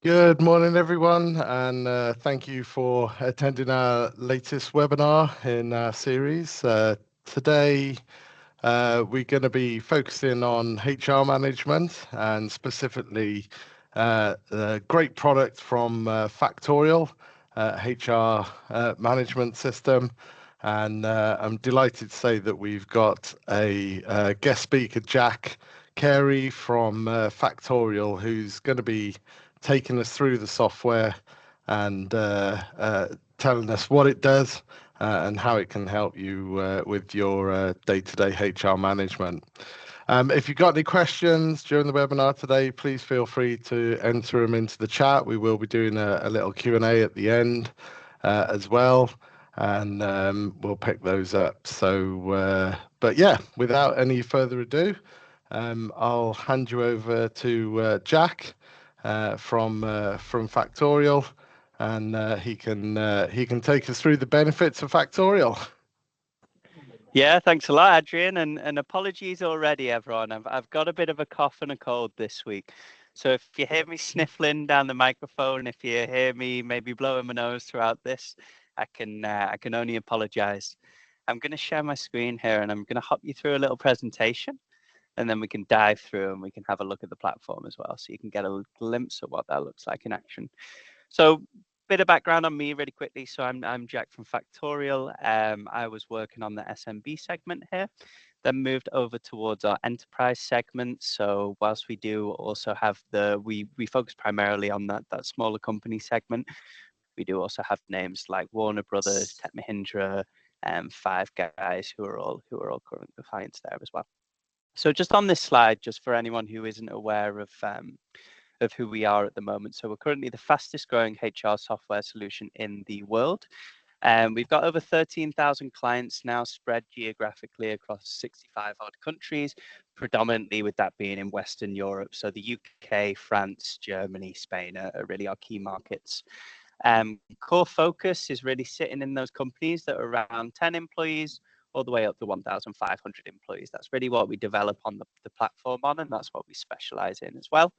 Good morning, everyone, and thank you for attending our latest webinar in our series. Today, we're going to be focusing on HR management and specifically a great product from Factorial HR management system. And I'm delighted to say that we've got a guest speaker, Jack Carey from Factorial, who's going to be taking us through the software and telling us what it does and how it can help you with your day-to-day HR management. If you've got any questions during the webinar today, please feel free to enter them into the chat. We will be doing a little Q&A at the end as well, and we'll pick those up. But yeah, without any further ado, I'll hand you over to Jack from Factorial, and he can take us through the benefits of Factorial. Yeah, thanks a lot, Adrian, and apologies already, everyone. I've got a bit of a cough and a cold this week. So if you hear me sniffling down the microphone, if you hear me maybe blowing my nose throughout this, I can only apologize. I'm going to share my screen here and I'm going to hop you through a little presentation, and then we can dive through and we can have a look at the platform as well, so you can get a glimpse of what that looks like in action. So bit of background on me really quickly. So I'm Jack from Factorial. I was working on the SMB segment here, then moved over towards our enterprise segment. So whilst we do also have we focus primarily on that smaller company segment, we do also have names like Warner Brothers, Tech Mahindra, Five Guys, who are all current clients there as well. So just on this slide, just for anyone who isn't aware of who we are at the moment. So we're currently the fastest growing HR software solution in the world. We've got over 13,000 clients now spread geographically across 65 odd countries, predominantly with that being in Western Europe. So the UK, France, Germany, Spain are really our key markets. Core focus is really sitting in those companies that are around 10 employees all the way up to 1,500 employees. That's really what we develop on the platform on, and that's what we specialize in as well.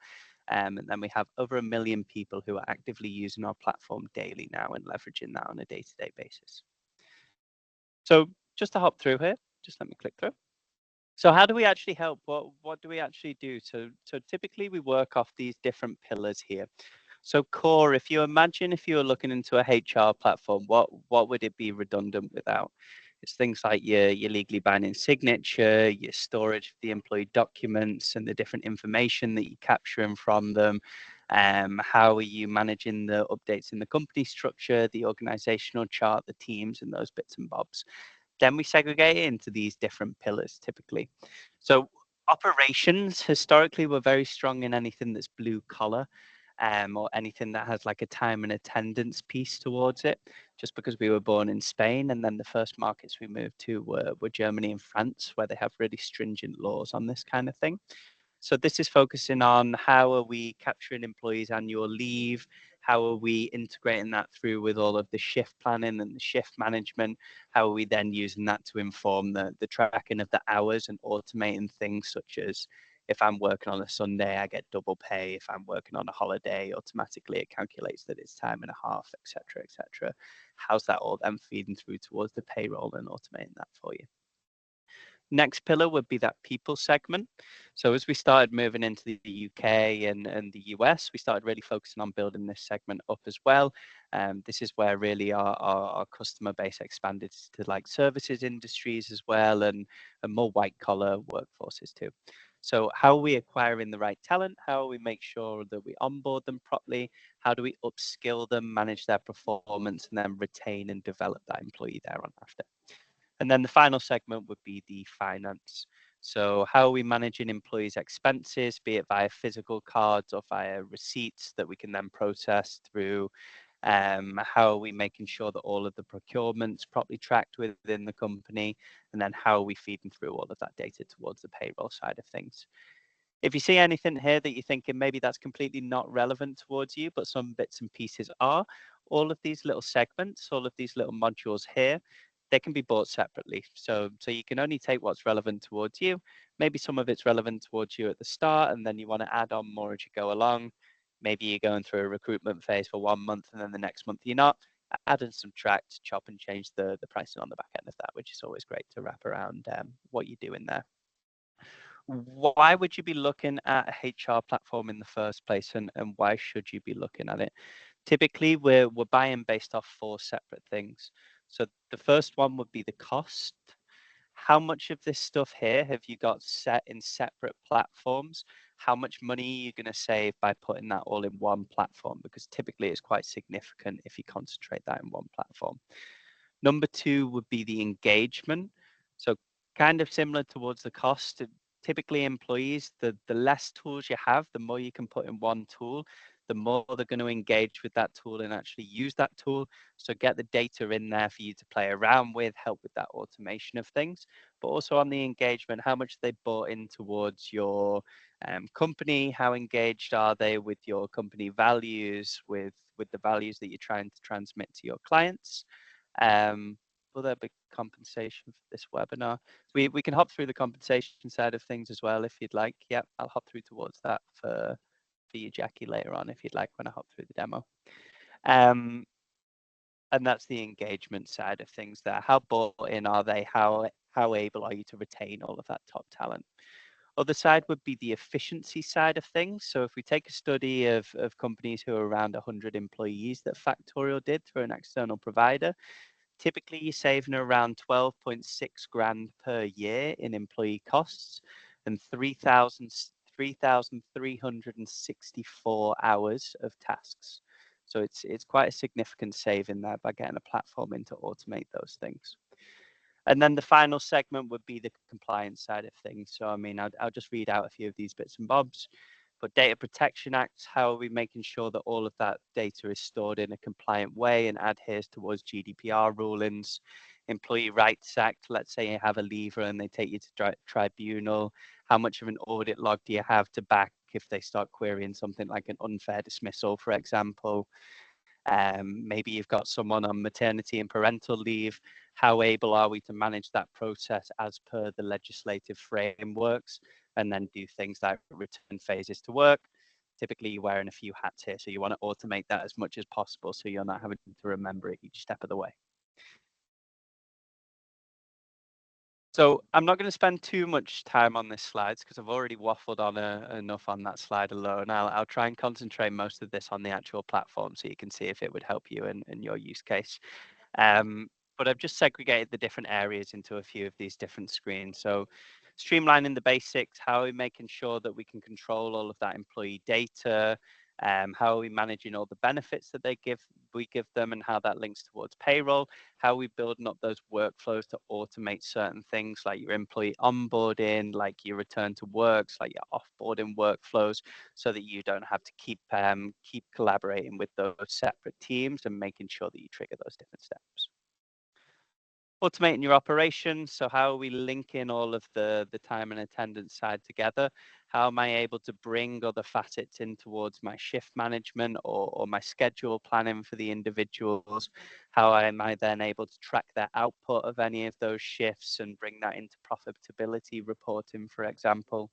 And then we have over 1 million people who are actively using our platform daily now and leveraging that on a day-to-day basis. So just to hop through here, just let me click through. So how do we actually help? What do we actually do? So typically we work off these different pillars here. So core, if you were looking into a HR platform, what would it be redundant without? It's things like your legally binding signature, your storage of the employee documents and the different information that you're capturing from them. How are you managing the updates in the company structure, the organizational chart, the teams, and those bits and bobs. Then we segregate it into these different pillars typically. So operations, historically, we're very strong in anything that's blue collar. Or anything that has like a time and attendance piece towards it, just because we were born in Spain, and then the first markets we moved to were Germany and France, where they have really stringent laws on this kind of thing. So this is focusing on how are we capturing employees' annual leave, how are we integrating that through with all of the shift planning and the shift management, how are we then using that to inform the tracking of the hours and automating things such as if I'm working on a Sunday, I get double pay. If I'm working on a holiday, automatically it calculates that it's time and a half, etc., etc. How's that all then feeding through towards the payroll and automating that for you? Next pillar would be that people segment. So as we started moving into the UK and the US, we started really focusing on building this segment up as well. This is where really our customer base expanded to like services industries as well, and more white collar workforces too. So how are we acquiring the right talent? How do we make sure that we onboard them properly? How do we upskill them, manage their performance, and then retain and develop that employee thereon after? And then the final segment would be the finance. So how are we managing employees' expenses, be it via physical cards or via receipts that we can then process through? How are we making sure that all of the procurement's properly tracked within the company? And then how are we feeding through all of that data towards the payroll side of things? If you see anything here that you're thinking maybe that's completely not relevant towards you, but some bits and pieces are, all of these little segments, all of these little modules here, they can be bought separately. So you can only take what's relevant towards you. Maybe some of it's relevant towards you at the start, and then you want to add on more as you go along. maybe you're going through a recruitment phase for 1 month and then the next month you're not. Add and subtract, chop and change the pricing on the back end of that, which is always great to wrap around what you're doing there. Why would you be looking at a HR platform in the first place, and why should you be looking at it? Typically, we're buying based off 4 separate things. So the first one would be the cost. How much of this stuff here have you got set in separate platforms? How much money are you going to save by putting that all in one platform? Because typically it's quite significant if you concentrate that in one platform. Number 2 would be the engagement. So kind of similar towards the cost. Typically employees, the less tools you have, the more you can put in one tool, the more they're going to engage with that tool and actually use that tool. So get the data in there for you to play around with, help with that automation of things. But also on the engagement, how much they bought in towards your company, how engaged are they with your company values, with the values that you're trying to transmit to your clients. Will there be compensation for this webinar? We can hop through the compensation side of things as well if you'd like. Yep, I'll hop through towards that for you, Jackie, later on if you'd like when I hop through the demo. And that's the engagement side of things there. How bought in are they? How able are you to retain all of that top talent? Other side would be the efficiency side of things. So if we take a study of companies who are around 100 employees that Factorial did through an external provider, typically you're saving around 12.6 grand per year in employee costs and 3,364 hours of tasks. So it's quite a significant saving there by getting a platform in to automate those things. And then the final segment would be the compliance side of things. So, I mean, I'll just read out a few of these bits and bobs. But Data Protection Act, how are we making sure that all of that data is stored in a compliant way and adheres towards GDPR rulings? Employee Rights Act, let's say you have a leaver and they take you to tribunal. How much of an audit log do you have to back if they start querying something like an unfair dismissal, for example? Maybe you've got someone on maternity and parental leave. How able are we to manage that process as per the legislative frameworks, and then do things like return phases to work? Typically, you're wearing a few hats here, so you want to automate that as much as possible so you're not having to remember it each step of the way. So I'm not going to spend too much time on this slides because I've already waffled on enough on that slide alone. I'll try and concentrate most of this on the actual platform so you can see if it would help you in your use case. But I've just segregated the different areas into a few of these different screens. So streamlining the basics, how are we making sure that we can control all of that employee data? How are we managing all the benefits that we give them and how that links towards payroll? How are we building up those workflows to automate certain things like your employee onboarding, like your return to works, like your offboarding workflows, so that you don't have to keep collaborating with those separate teams and making sure that you trigger those different steps. Automating your operations. So how are we linking all of the time and attendance side together? How am I able to bring other facets in towards my shift management or my schedule planning for the individuals? How am I then able to track their output of any of those shifts and bring that into profitability reporting, for example?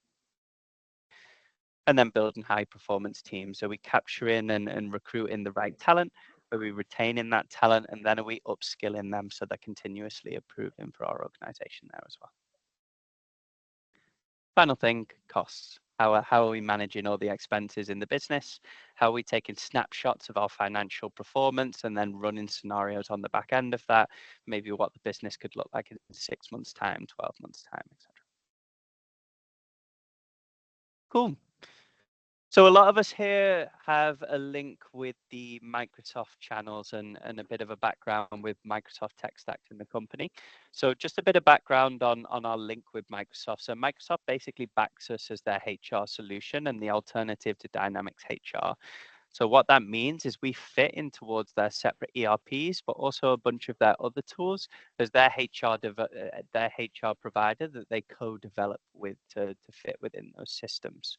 And then building high performance teams. So we capturing and recruiting the right talent. Are we retaining that talent, and then are we upskilling them so they're continuously improving for our organization there as well? Final thing, costs. How are we managing all the expenses in the business? How are we taking snapshots of our financial performance and then running scenarios on the back end of that? Maybe what the business could look like in 6 months' time, 12 months' time, etc. Cool. So a lot of us here have a link with the Microsoft channels and a bit of a background with Microsoft tech stack in the company. So just a bit of background on our link with Microsoft. So Microsoft basically backs us as their HR solution and the alternative to Dynamics HR. So what that means is we fit in towards their separate ERPs, but also a bunch of their other tools as their HR provider that they co-develop with to fit within those systems.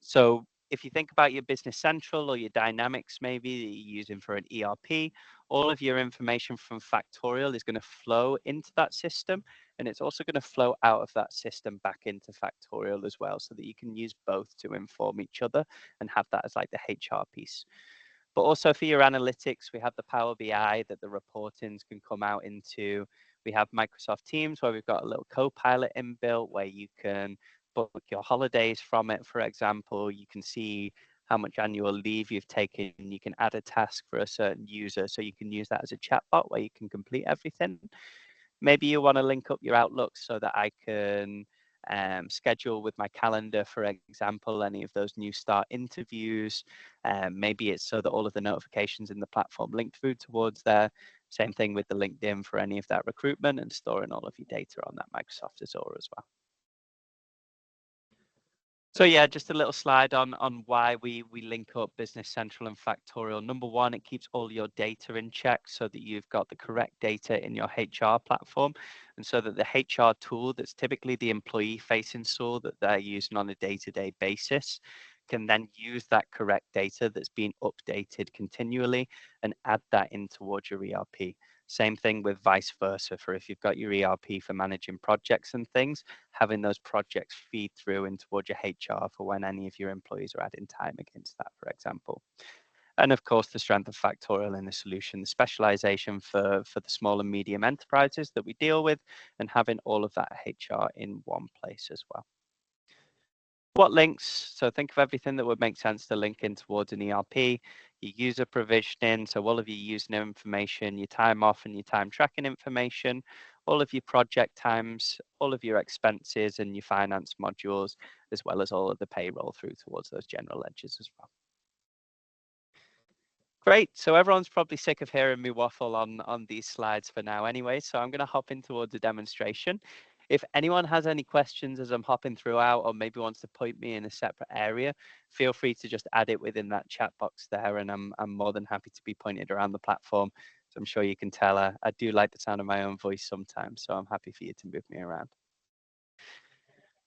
So If you think about your Business Central or your Dynamics maybe that you're using for an ERP, all of your information from Factorial is going to flow into that system, and it's also going to flow out of that system back into Factorial as well, so that you can use both to inform each other and have that as like the HR piece. But also for your analytics, we have the Power BI that the reportings can come out into. We have Microsoft Teams where we've got a little co-pilot inbuilt where you can book your holidays from it, for example. You can see how much annual leave you've taken. You can add a task for a certain user, so you can use that as a chatbot where you can complete everything. Maybe you want to link up your Outlook so that I can schedule with my calendar, for example, any of those new start interviews. Maybe it's so that all of the notifications in the platform link through towards there. Same thing with the LinkedIn for any of that recruitment and storing all of your data on that Microsoft Azure as well. So yeah, just a little slide on why we link up Business Central and Factorial. Number one, it keeps all your data in check so that you've got the correct data in your HR platform, and so that the HR tool that's typically the employee-facing tool that they're using on a day-to-day basis can then use that correct data that's being updated continually and add that in towards your ERP. Same thing with vice versa for if you've got your ERP for managing projects and things, having those projects feed through and towards your HR for when any of your employees are adding time against that, for example. And of course, the strength of Factorial in the solution, the specialization for the small and medium enterprises that we deal with, and having all of that HR in one place as well. What links? So think of everything that would make sense to link in towards an ERP, your user provisioning, so all of your user information, your time off and your time tracking information, all of your project times, all of your expenses and your finance modules, as well as all of the payroll through towards those general ledgers as well. Great. So everyone's probably sick of hearing me waffle on these slides for now anyway, so I'm going to hop in towards a demonstration. If anyone has any questions as I'm hopping throughout, or maybe wants to point me in a separate area, feel free to just add it within that chat box there, and I'm more than happy to be pointed around the platform. So I'm sure you can tell I do like the sound of my own voice sometimes, so I'm happy for you to move me around.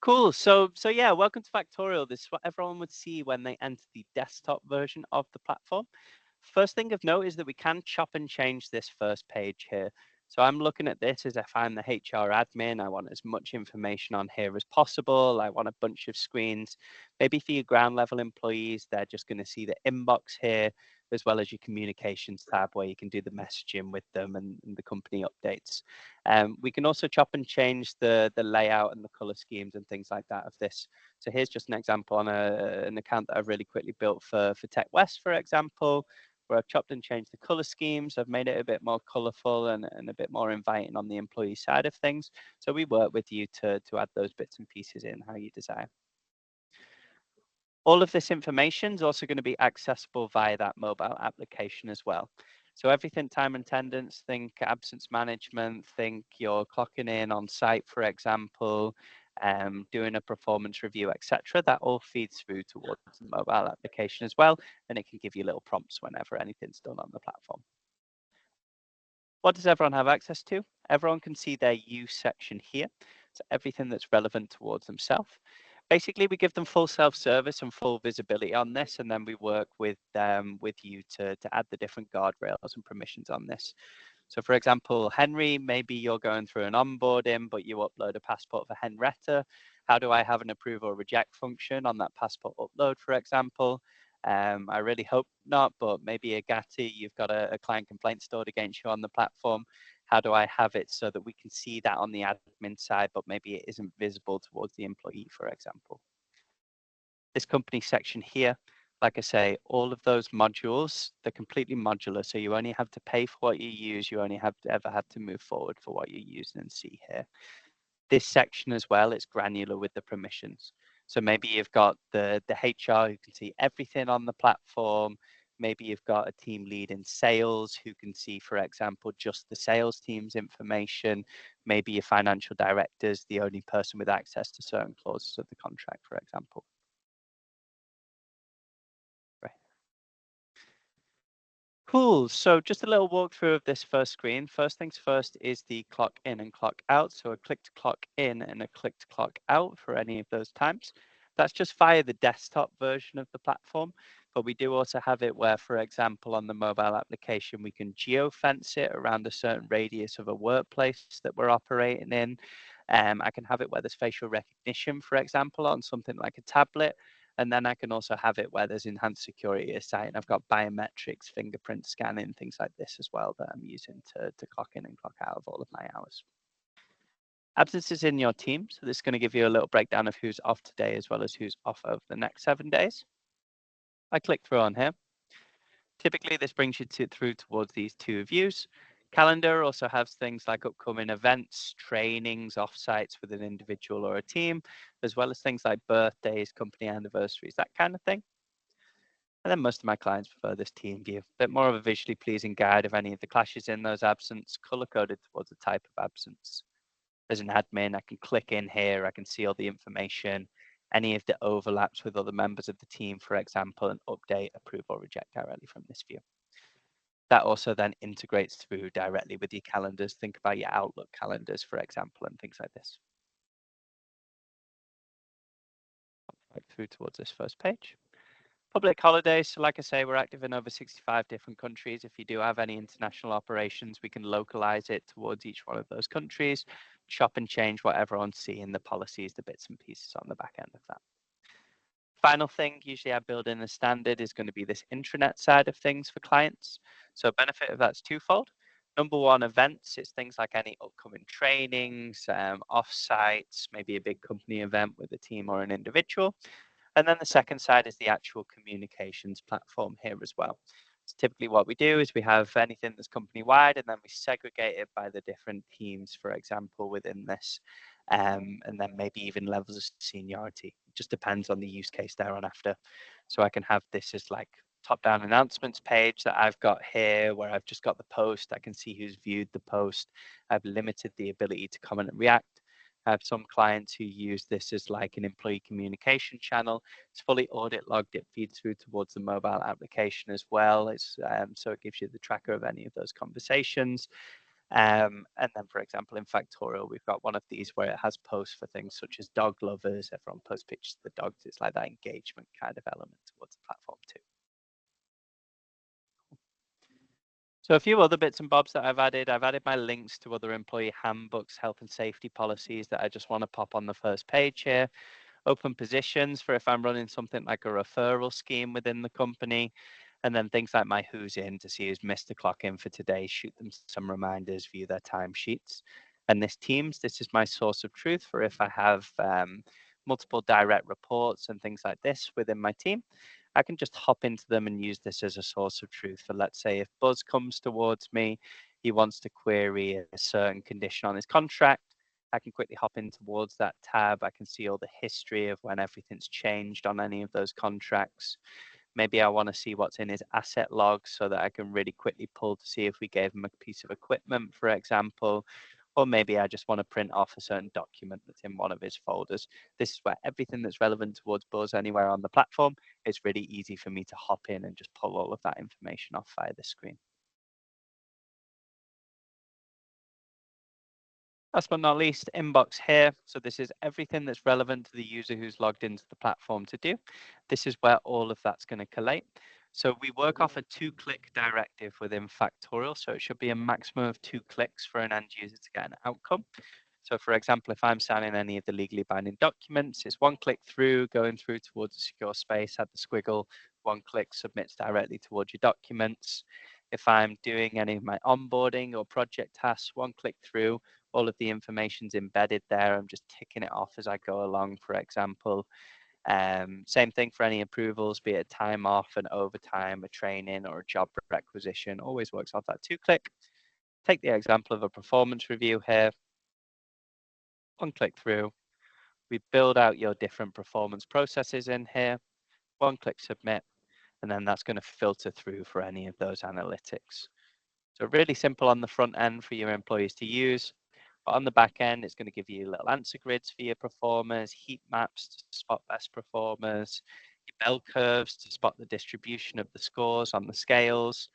Cool. So yeah, welcome to Factorial. This is what everyone would see when they enter the desktop version of the platform. First thing of note is that we can chop and change this first page here. So I'm looking at this as if I'm the HR admin. I want as much information on here as possible. I want a bunch of screens. Maybe for your ground level employees, they're just going to see the inbox here, as well as your communications tab where you can do the messaging with them and the company updates. We can also chop and change the layout and the color schemes and things like that of this. So here's just an example on an account that I've really quickly built for Tech West, for example, where I've chopped and changed the color schemes. I've made it a bit more colorful and a bit more inviting on the employee side of things. So we work with you to add those bits and pieces in how you desire. All of this information is also going to be accessible via that mobile application as well. So everything time and attendance, think absence management, think you're clocking in on site, for example, doing a performance review, etc. That all feeds through towards the mobile application as well, and it can give you little prompts whenever anything's done on the platform. What does everyone have access to? Everyone can see their use section here. So everything that's relevant towards themselves. Basically, we give them full self-service and full visibility on this, and then we work with you to add the different guardrails and permissions on this. So for example, Henry, maybe you're going through an onboarding, but you upload a passport for Henrietta. How do I have an approve or reject function on that passport upload, for example? I really hope not, but maybe Agati, you've got a client complaint stored against you on the platform. How do I have it so that we can see that on the admin side, but maybe it isn't visible towards the employee, for example? This company section here, like I say, all of those modules, they're completely modular. So you only have to pay for what you use. You only have to ever have to move forward for what you use and see here. This section as well, it's granular with the permissions. So maybe you've got the HR who can see everything on the platform. Maybe you've got a team lead in sales who can see, for example, just the sales team's information. Maybe your financial director is the only person with access to certain clauses of the contract, for example. Cool. So just a little walkthrough of this first screen. First things first is the clock in and clock out. So a click to clock in and a click to clock out for any of those times. That's just via the desktop version of the platform, but we do also have it where, for example, on the mobile application, we can geofence it around a certain radius of a workplace that we're operating in. I can have it where there's facial recognition, for example, on something like a tablet. And then I can also have it where there's enhanced security aside. And I've got biometrics, fingerprint scanning, things like this as well that I'm using to clock in and clock out of all of my hours. Absences in your team. So this is going to give you a little breakdown of who's off today as well as who's off over the next 7 days. I click through on here. Typically, this brings you through towards these two views. Calendar also has things like upcoming events, trainings, offsites with an individual or a team, as well as things like birthdays, company anniversaries, that kind of thing. And then most of my clients prefer this team view, a bit more of a visually pleasing guide of any of the clashes in those absence, color-coded towards the type of absence. As an admin, I can click in here, I can see all the information, any of the overlaps with other members of the team, for example, and update, approve, or reject directly from this view. That also then integrates through directly with your calendars. Think about your Outlook calendars, for example, and things like this. Right through towards this first page. Public holidays, so like I say, we're active in over 65 different countries. If you do have any international operations, we can localize it towards each one of those countries, chop and change what everyone's seeing, the policies, the bits and pieces on the back end of that. Final thing, usually I build in a standard is going to be this intranet side of things for clients. So benefit of that's twofold. Number one, events. It's things like any upcoming trainings, offsites, maybe a big company event with a team or an individual. And then the second side is the actual communications platform here as well. So typically what we do is we have anything that's company-wide, and then we segregate it by the different teams, for example, within this, and then maybe even levels of seniority. It just depends on the use case there on after. So I can have this as like top-down announcements page that I've got here where I've just got the post. I can see who's viewed the post. I've limited the ability to comment and react. I have some clients who use this as like an employee communication channel. It's fully audit logged. It feeds through towards the mobile application as well. So it gives you the tracker of any of those conversations. And then, for example, in Factorial, we've got one of these where it has posts for things such as dog lovers. Everyone posts pictures of the dogs. It's like that engagement kind of element towards the platform too. So a few other bits and bobs that I've added my links to other employee handbooks, health and safety policies that I just want to pop on the first page here. Open positions for if I'm running something like a referral scheme within the company. And then things like my who's in to see who's missed the clock in for today, shoot them some reminders, view their timesheets. And this Teams, this is my source of truth for if I have multiple direct reports and things like this within my team. I can just hop into them and use this as a source of truth. For let's say if Buzz comes towards me, he wants to query a certain condition on his contract. I can quickly hop in towards that tab. I can see all the history of when everything's changed on any of those contracts. Maybe I want to see what's in his asset logs so that I can really quickly pull to see if we gave him a piece of equipment, for example. Or maybe I just want to print off a certain document that's in one of his folders. This is where everything that's relevant towards Buzz anywhere on the platform, it's really easy for me to hop in and just pull all of that information off via the screen. Last but not least, inbox here. So this is everything that's relevant to the user who's logged into the platform to do. This is where all of that's going to collate. So we work off a 2-click directive within Factorial. So it should be a maximum of 2 clicks for an end user to get an outcome. So for example, if I'm signing any of the legally binding documents, it's 1 click through, going through towards a secure space, add the squiggle, 1 click submits directly towards your documents. If I'm doing any of my onboarding or project tasks, 1 click through, all of the information's embedded there. I'm just ticking it off as I go along, for example. Same thing for any approvals, be it time off, an overtime, a training, or a job requisition, always works off that 2-click. Take the example of a performance review here. 1 click through. We build out your different performance processes in here. 1 click submit, and then that's going to filter through for any of those analytics. So really simple on the front end for your employees to use. But on the back end, it's going to give you little answer grids for your performers, heat maps to spot best performers, your bell curves to spot the distribution of the scores on the scales.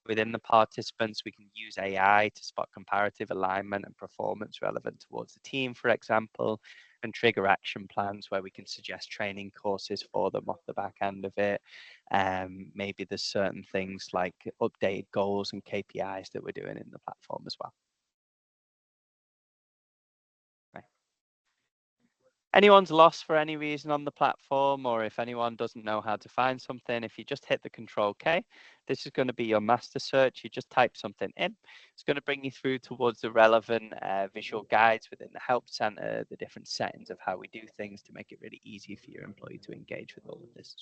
Within the participants, we can use AI to spot comparative alignment and performance relevant towards the team, for example. can trigger action plans where we can suggest training courses for them off the back end of it. Maybe there's certain things like updated goals and KPIs that we're doing in the platform as well. Anyone's lost for any reason on the platform, or if anyone doesn't know how to find something, if you just hit the Control K, this is going to be your master search. You just type something in. It's going to bring you through towards the relevant visual guides within the Help Center, the different settings of how we do things to make it really easy for your employee to engage with all of this.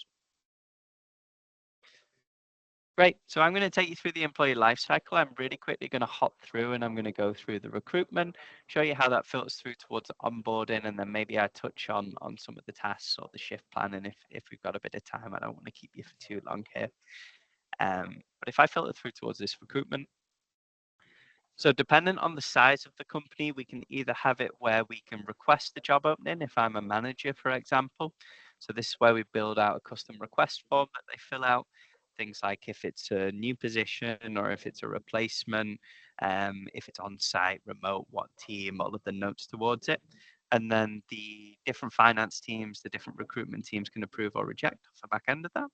Great. So I'm going to take you through the employee life cycle. I'm really quickly going to hop through and I'm going to go through the recruitment, show you how that filters through towards onboarding, and then maybe I touch on some of the tasks or the shift planning if we've got a bit of time. I don't want to keep you for too long here. But if I filter through towards this recruitment, so dependent on the size of the company, we can either have it where we can request the job opening if I'm a manager, for example. So this is where we build out a custom request form that they fill out. Things like if it's a new position or if it's a replacement, if it's on site, remote, what team, all of the notes towards it. And then the different finance teams, the different recruitment teams can approve or reject off the back end of that.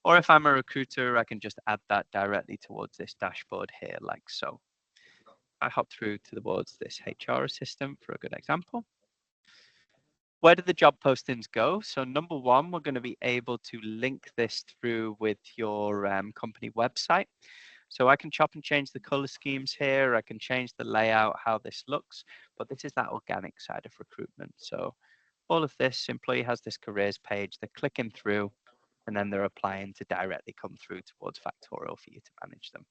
Or if I'm a recruiter, I can just add that directly towards this dashboard here, like so. I hop through towards this HR assistant for a good example. Where do the job postings go? So number one, we're going to be able to link this through with your company website. So I can chop and change the color schemes here. I can change the layout, how this looks, but this is that organic side of recruitment. So all of this, employee has this careers page, they're clicking through, and then they're applying to directly come through towards Factorial for you to manage them.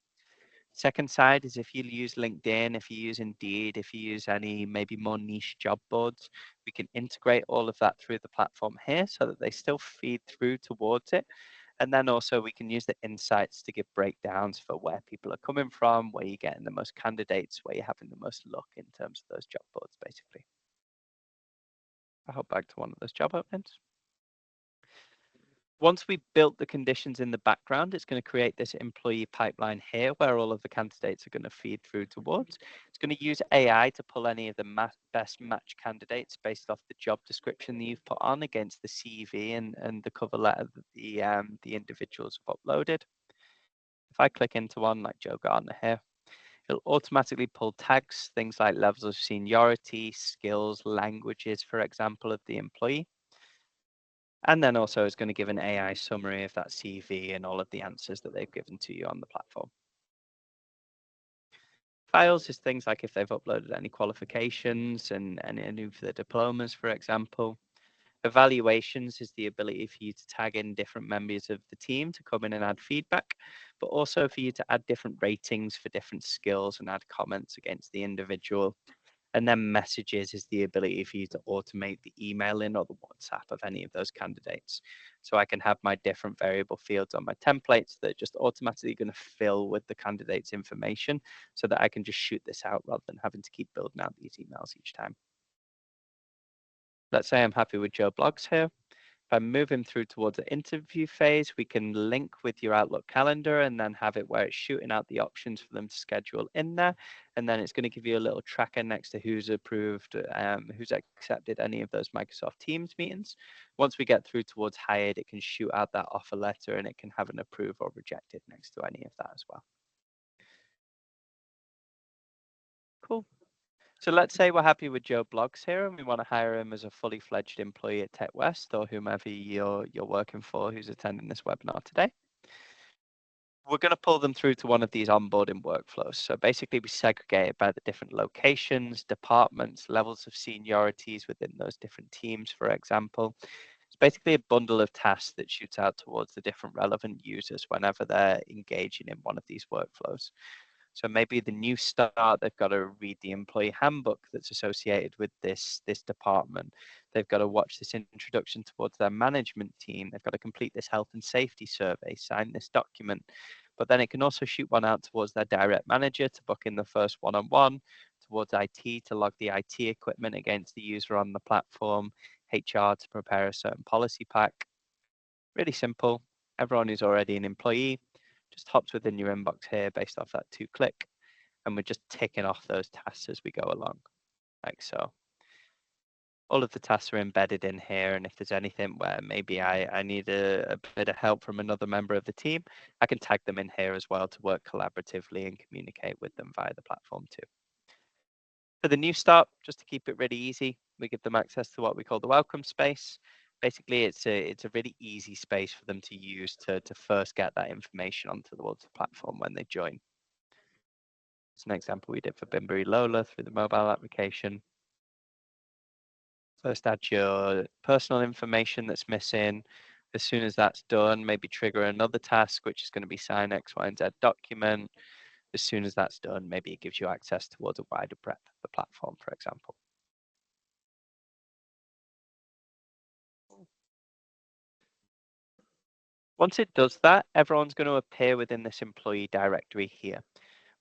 Second side is if you use LinkedIn, if you use Indeed, if you use any maybe more niche job boards, we can integrate all of that through the platform here so that they still feed through towards it. And then also we can use the insights to give breakdowns for where people are coming from, where you're getting the most candidates, where you're having the most luck in terms of those job boards, basically. I hop back to one of those job openings. Once we've built the conditions in the background, it's going to create this employee pipeline here where all of the candidates are going to feed through towards. It's going to use AI to pull any of the best match candidates based off the job description that you've put on against the CV and the cover letter that the individuals have uploaded. If I click into one like Joe Gardner here, it'll automatically pull tags, things like levels of seniority, skills, languages, for example, of the employee. And then also it's going to give an AI summary of that CV and all of the answers that they've given to you on the platform. Files is things like if they've uploaded any qualifications and any of the diplomas, for example. Evaluations is the ability for you to tag in different members of the team to come in and add feedback, but also for you to add different ratings for different skills and add comments against the individual. And then messages is the ability for you to automate the emailing or the WhatsApp of any of those candidates. So I can have my different variable fields on my templates that are just automatically going to fill with the candidate's information so that I can just shoot this out rather than having to keep building out these emails each time. Let's say I'm happy with Joe Blogs here. If I move him through towards the interview phase, we can link with your Outlook calendar and then have it where it's shooting out the options for them to schedule in there. And then it's going to give you a little tracker next to who's approved, who's accepted any of those Microsoft Teams meetings. Once we get through towards hired, it can shoot out that offer letter and it can have an approve or rejected next to any of that as well. Cool. So let's say we're happy with Joe Blogs here and we want to hire him as a fully fledged employee at Tech West or whomever you're working for who's attending this webinar today. We're going to pull them through to one of these onboarding workflows. So basically we segregate it by the different locations, departments, levels of seniorities within those different teams, for example. It's basically a bundle of tasks that shoots out towards the different relevant users whenever they're engaging in one of these workflows. So maybe the new start, they've got to read the employee handbook that's associated with this department. They've got to watch this introduction towards their management team. They've got to complete this health and safety survey, sign this document. But then it can also shoot one out towards their direct manager to book in the first one-on-one, towards IT to log the IT equipment against the user on the platform, HR to prepare a certain policy pack. Really simple. Everyone who's already an employee just hops within your inbox here based off that 2-click, and we're just ticking off those tasks as we go along, like so. All of the tasks are embedded in here, and if there's anything where maybe I need a bit of help from another member of the team, I can tag them in here as well to work collaboratively and communicate with them via the platform too. For the new start, just to keep it really easy, we give them access to what we call the welcome space. Basically, it's a really easy space for them to use to first get that information onto the platform when they join. It's an example we did for Bimberi Lola through the mobile application. First add your personal information that's missing. As soon as that's done, maybe trigger another task, which is going to be sign X, Y, and Z document. As soon as that's done, maybe it gives you access towards a wider breadth of the platform, for example. Once it does that, everyone's going to appear within this employee directory here.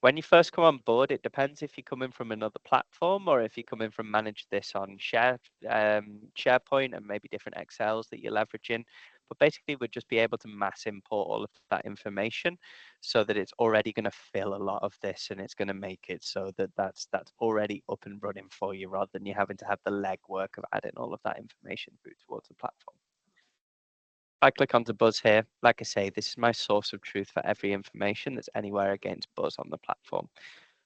When you first come on board, it depends if you're coming from another platform or if you're coming from manage this on SharePoint and maybe different Excels that you're leveraging. But basically, we'd just be able to mass import all of that information so that it's already going to fill a lot of this, and it's going to make it so that that's already up and running for you rather than you having to have the legwork of adding all of that information through towards the platform. I click onto Buzz here. Like I say, this is my source of truth for every information that's anywhere against Buzz on the platform.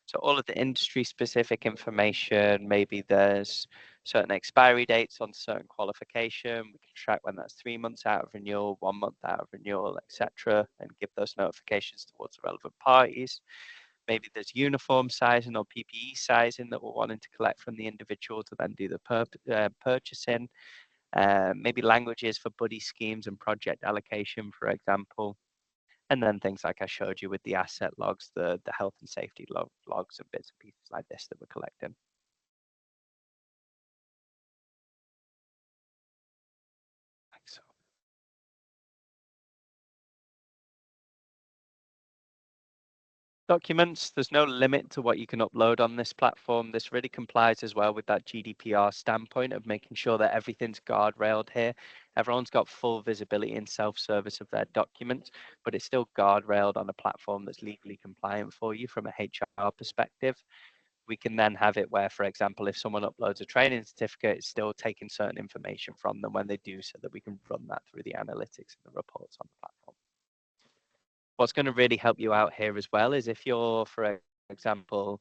So all of the industry specific information, maybe there's certain expiry dates on certain qualification. We can track when that's 3 months out of renewal, 1 month out of renewal, etc., and give those notifications towards the relevant parties. Maybe there's uniform sizing or PPE sizing that we're wanting to collect from the individual to then do the purchasing. Maybe languages for buddy schemes and project allocation, for example. And then things like I showed you with the asset logs, the health and safety logs and bits and pieces like this that we're collecting. Like so. Documents, there's no limit to what you can upload on this platform. This really complies as well with that GDPR standpoint of making sure that everything's guardrailed here. Everyone's got full visibility and self-service of their documents, but it's still guardrailed on a platform that's legally compliant for you from a HR perspective. We can then have it where, for example, if someone uploads a training certificate, it's still taking certain information from them when they do so that we can run that through the analytics and the reports on the platform. What's going to really help you out here as well is if you're, for example,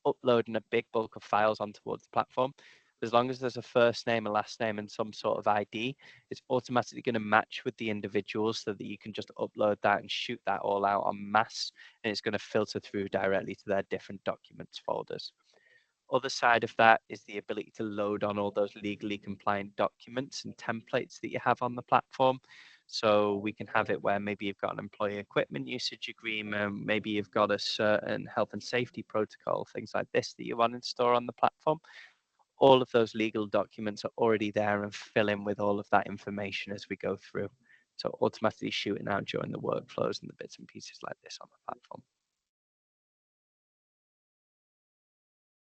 uploading a big bulk of files on towards the platform, as long as there's a first name, a last name, and some sort of ID, it's automatically going to match with the individuals so that you can just upload that and shoot that all out en masse, and it's going to filter through directly to their different documents folders. Other side of that is the ability to load on all those legally compliant documents and templates that you have on the platform. So we can have it where maybe you've got an employee equipment usage agreement, maybe you've got a certain health and safety protocol, things like this that you want to store on the platform. All of those legal documents are already there and fill in with all of that information as we go through. So automatically shooting out during the workflows and the bits and pieces like this on the platform.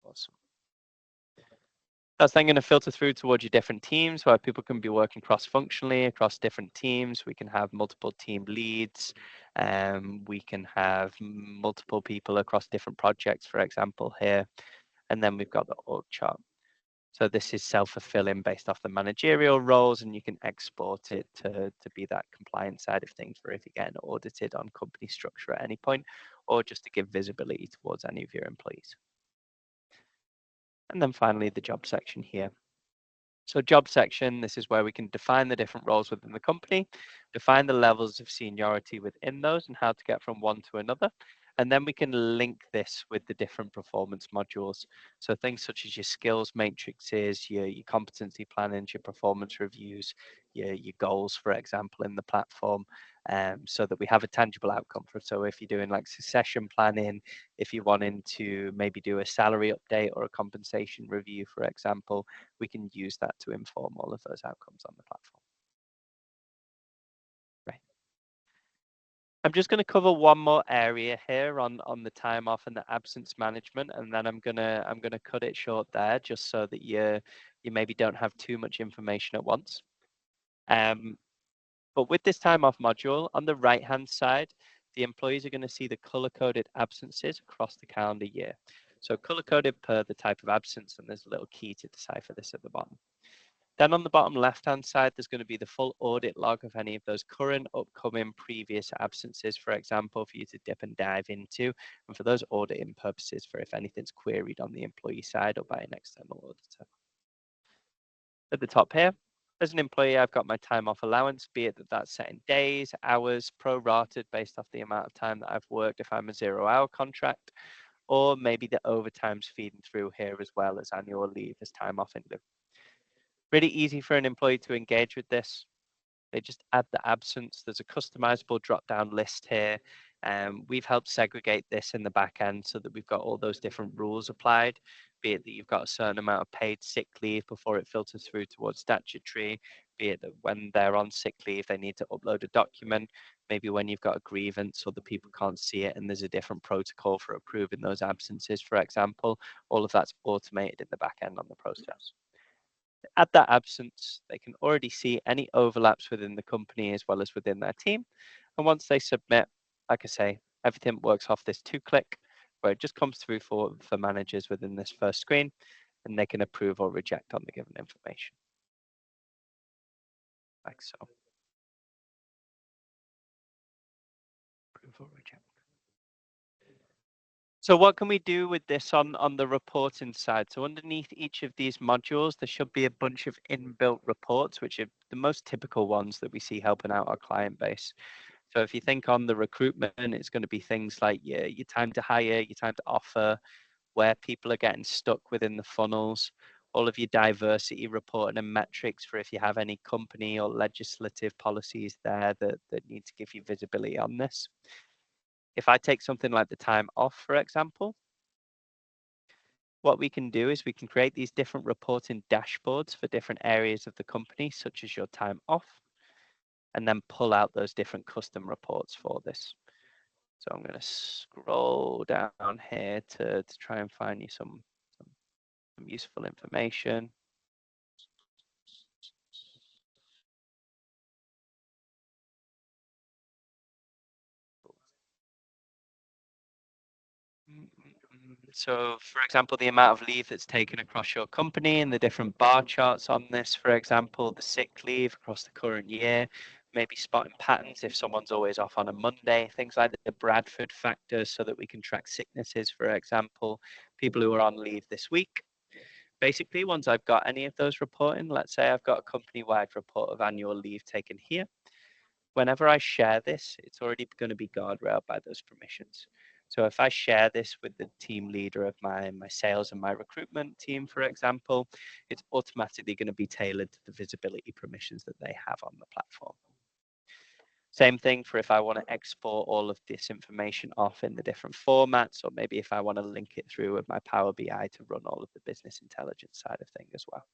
Awesome. That's then going to filter through towards your different teams where people can be working cross-functionally across different teams. We can have multiple team leads. We can have multiple people across different projects, for example, here. And then we've got the org chart. So this is self-fulfilling based off the managerial roles, and you can export it to be that compliance side of things for if you're getting audited on company structure at any point, or just to give visibility towards any of your employees. And then finally, the job section here. So job section, this is where we can define the different roles within the company, define the levels of seniority within those and how to get from one to another. And then we can link this with the different performance modules. So things such as your skills matrices, your competency plannings, your performance reviews, your goals, for example, in the platform, so that we have a tangible outcome. So if you're doing like succession planning, if you're wanting to maybe do a salary update or a compensation review, for example, we can use that to inform all of those outcomes on the platform. Right. I'm just going to cover one more area here on the time off and the absence management, and then I'm gonna cut it short there, just so that you maybe don't have too much information at once. But with this time off module, on the right-hand side, the employees are going to see the color-coded absences across the calendar year. So color-coded per the type of absence, and there's a little key to decipher this at the bottom. Then on the bottom left-hand side, there's going to be the full audit log of any of those current, upcoming, previous absences, for example, for you to dip and dive into, and for those auditing purposes, for if anything's queried on the employee side or by an external auditor. At the top here, as an employee, I've got my time off allowance, be it that that's set in days, hours, prorated based off the amount of time that I've worked if I'm a 0-hour contract, or maybe the overtime's feeding through here as well as annual leave as time off in lieu. Really easy for an employee to engage with this. They just add the absence. There's a customizable drop-down list here. We've helped segregate this in the back end so that we've got all those different rules applied, be it that you've got a certain amount of paid sick leave before it filters through towards statutory, be it that when they're on sick leave, they need to upload a document, maybe when you've got a grievance or the people can't see it and there's a different protocol for approving those absences, for example. All of that's automated in the back end on the process. At that absence, they can already see any overlaps within the company as well as within their team. And once they submit, like I say, everything works off this 2-click where it just comes through for managers within this first screen, and they can approve or reject on the given information. Like so. Approve or reject. So what can we do with this on the reporting side? So underneath each of these modules, there should be a bunch of inbuilt reports, which are the most typical ones that we see helping out our client base. So if you think on the recruitment, it's going to be things like your time to hire, your time to offer, where people are getting stuck within the funnels, all of your diversity reporting and metrics for if you have any company or legislative policies there that need to give you visibility on this. If I take something like the time off, for example, what we can do is we can create these different reporting dashboards for different areas of the company, such as your time off, and then pull out those different custom reports for this. So I'm going to scroll down here to try and find you some useful information. So, for example, the amount of leave that's taken across your company and the different bar charts on this, for example, the sick leave across the current year, maybe spotting patterns if someone's always off on a Monday, things like the Bradford factors so that we can track sicknesses, for example, people who are on leave this week. Basically, once I've got any of those reporting, let's say I've got a company-wide report of annual leave taken here. Whenever I share this, it's already going to be guardrailed by those permissions. So if I share this with the team leader of my sales and my recruitment team, for example, it's automatically going to be tailored to the visibility permissions that they have on the platform. Same thing for if I want to export all of this information off in the different formats, or maybe if I want to link it through with my Power BI to run all of the business intelligence side of things as well.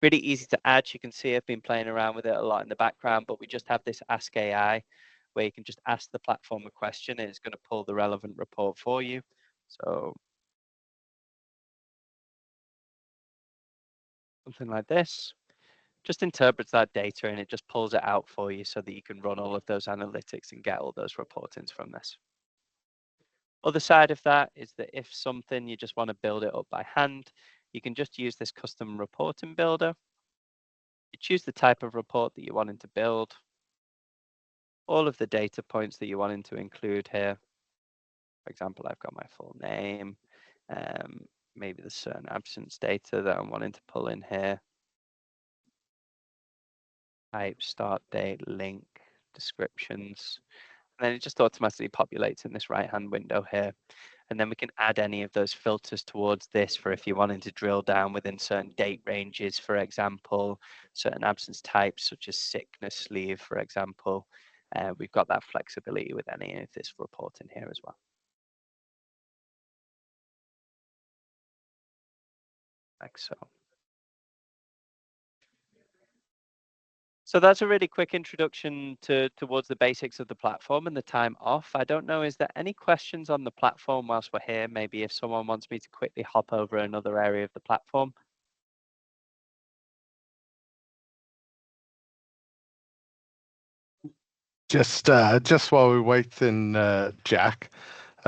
Really easy to add. You can see I've been playing around with it a lot in the background, but we just have this Ask AI where you can just ask the platform a question and it's going to pull the relevant report for you. So something like this just interprets that data and it just pulls it out for you so that you can run all of those analytics and get all those reportings from this. Other side of that is that if something you just want to build it up by hand, you can just use this custom reporting builder. You choose the type of report that you're wanting to build, all of the data points that you're wanting to include here. For example, I've got my full name, maybe the certain absence data that I'm wanting to pull in here. Type, start date, link, descriptions. And then it just automatically populates in this right-hand window here. And then we can add any of those filters towards this for if you're wanting to drill down within certain date ranges, for example, certain absence types such as sickness leave, for example. We've got that flexibility with any of this reporting here as well. Like so. So that's a really quick introduction towards the basics of the platform and the time off. I don't know, is there any questions on the platform whilst we're here? Maybe if someone wants me to quickly hop over another area of the platform. Just while we're waiting, Jack,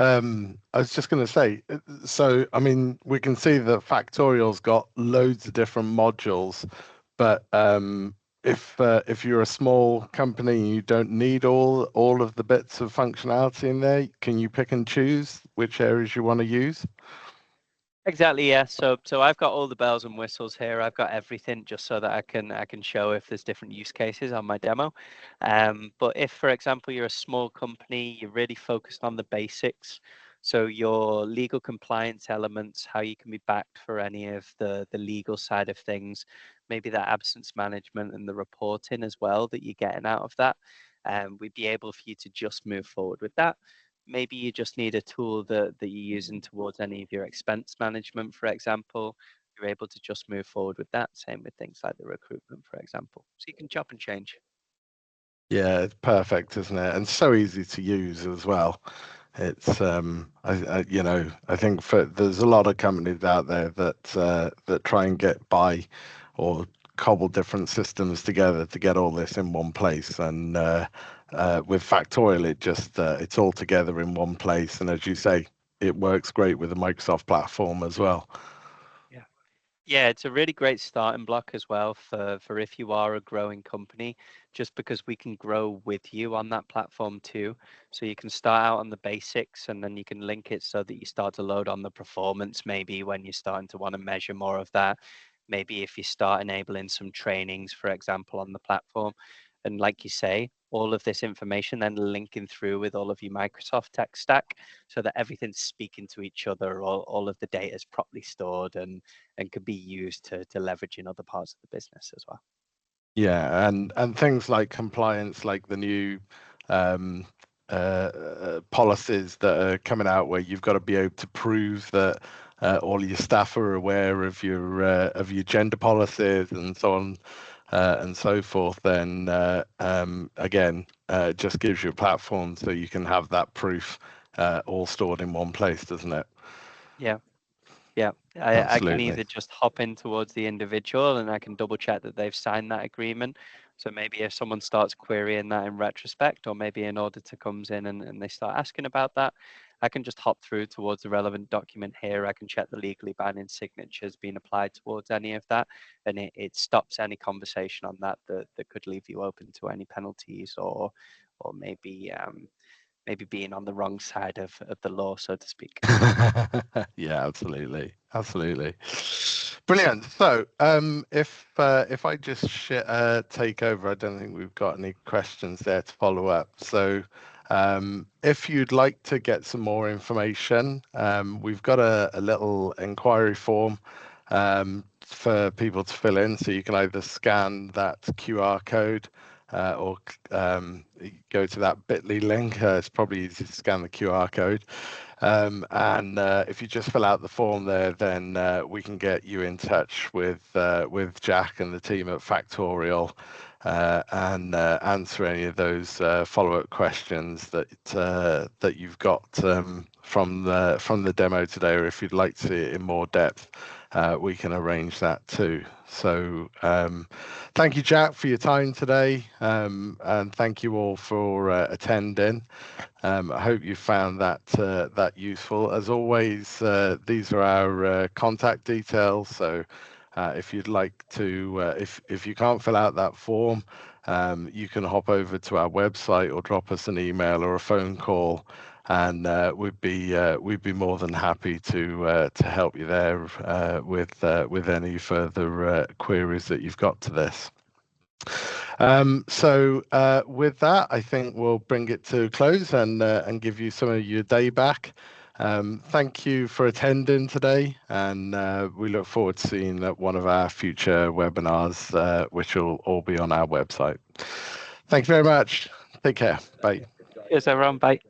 I was just going to say, so I mean, we can see that Factorial's got loads of different modules, but if you're a small company, you don't need all of the bits of functionality in there. Can you pick and choose which areas you want to use? Exactly, yeah. So I've got all the bells and whistles here. I've got everything just so that I can show if there's different use cases on my demo. But if, for example, you're a small company, you're really focused on the basics. So your legal compliance elements, how you can be backed for any of the legal side of things, maybe that absence management and the reporting as well that you're getting out of that. We'd be able for you to just move forward with that. Maybe you just need a tool that you're using towards any of your expense management, for example. You're able to just move forward with that. Same with things like the recruitment, for example. So you can chop and change. Yeah, it's perfect, isn't it? And so easy to use as well. It's I think there's a lot of companies out there that try and get by or cobble different systems together to get all this in one place. And with Factorial, it's all together in one place. And as you say, it works great with the Microsoft platform as well. Yeah. Yeah, it's a really great starting block as well for if you are a growing company, just because we can grow with you on that platform too. So you can start out on the basics and then you can link it so that you start to load on the performance maybe when you're starting to want to measure more of that. Maybe if you start enabling some trainings, for example, on the platform. And like you say, all of this information then linking through with all of your Microsoft tech stack so that everything's speaking to each other, all of the data is properly stored and can be used to leverage in other parts of the business as well. Yeah, and things like compliance, like the new um, policies that are coming out, where you've got to be able to prove that all your staff are aware of your gender policies and so on and so forth. Then again, it just gives you a platform so you can have that proof all stored in one place, doesn't it? Yeah. Yeah, I can Absolutely. either just hop in towards the individual and I can double check that they've signed that agreement. So maybe if someone starts querying that in retrospect, or maybe an auditor comes in and they start asking about that, I can just hop through towards the relevant document here. I can check the legally binding signatures being applied towards any of that, and it stops any conversation on that could leave you open to any penalties or maybe maybe being on the wrong side of the law, so to speak. Yeah, absolutely, absolutely. Brilliant. So, if I just take over, I don't think we've got any questions there to follow up. So, if you'd like to get some more information, we've got a little inquiry form for people to fill in. So you can either scan that QR code or go to that bit.ly link. It's probably easy to scan the QR code. And if you just fill out the form there, then we can get you in touch with Jack and the team at Factorial and answer any of those follow-up questions that you've got from the demo today, or if you'd like to see it in more depth, we can arrange that too. So thank you, Jack, for your time today, and thank you all for attending. I hope you found that useful. As always, these are our contact details. So if you'd like to, if you can't fill out that form, you can hop over to our website or drop us an email or a phone call, and we'd be more than happy to help you there with any further queries that you've got to this. So with that, I think we'll bring it to a close and give you some of your day back. Thank you for attending today, and we look forward to seeing one of our future webinars, which will all be on our website. Thank you very much. Take care. Bye. Cheers, everyone. Bye.